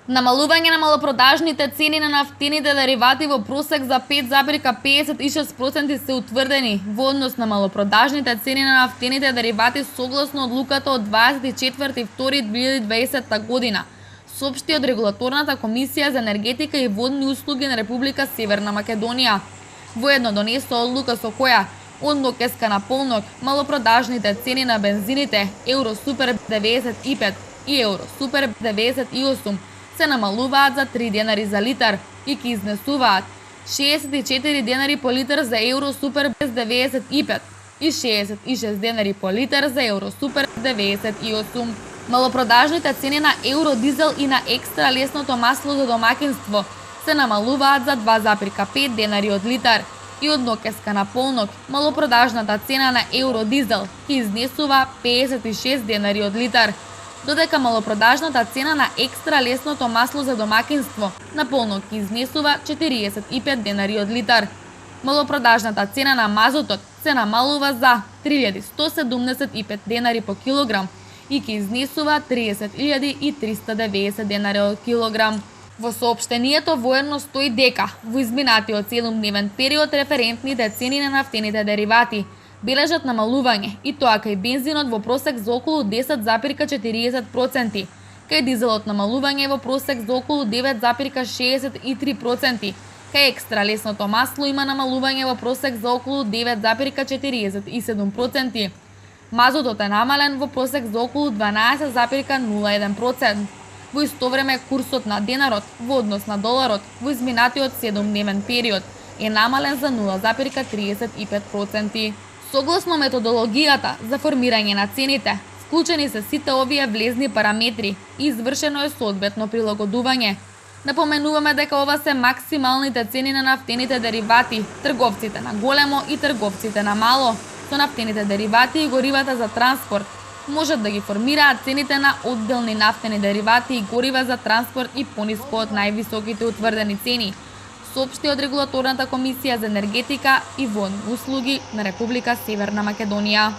Намалување на малопродажните цени на нафтените деривати во просек за 5,56% се утврдени во однос на малопродажните цени на нафтените деривати согласно одлуката од 24.2.2020 година, соопшти од Регулаторната комисија за енергетика и водни услуги на Република Северна Македонија. Воедно донесо одлука со која од нокеска на полнок малопродажните цени на бензините Евро Супер 95 и Евро Супер 98 се намалуваат за 3 денари за литар и ќе изнесуваат 64 денари по литар за Евро Супер 95 и 66 денари по литар за Евро Супер 98. Малопродажните цени на Евро Дизел и на екстра лесното масло за домакинство се намалуваат за 2,5 денари од литар и од нокеска на полнок малопродажната цена на Евро Дизел ќе изнесува 56 денари од литар, додека малопродажната цена на екстра лесното масло за домакинство на полнок ќе изнесува 45 денари од литар. Малопродажната цена на мазотот се намалува за 3175 денари по килограм и ќе изнесува 30.390 денари од килограм. Во соопштението воедно стои дека во изминатиот 7-дневен период референтните цени на нафтените деривати бележат намалување, и тоа кај бензинот во просек за околу 10,40%, кај дизелот намалување во просек за околу 9,63%, кај екстра лесното масло има намалување во просек за околу 9,47%. Мазотот е намален во просек за околу 12,01%. Во исто време курсот на денарот во однос на доларот во изминатиот 7-дневен период е намален за 0,35%. Согласно методологијата за формирање на цените, вклучени се сите овие влезни параметри и извршено е соодветно прилагодување. Напоменуваме дека ова се максималните цени на нафтените деривати, трговците на големо и трговците на мало со нафтените деривати и горивата за транспорт можат да ги формираат цените на одделни нафтени деривати и горива за транспорт и пониско од највисоките утврдени цени, соопшти од Регулаторната комисија за енергетика и водни услуги на Република Северна Македонија.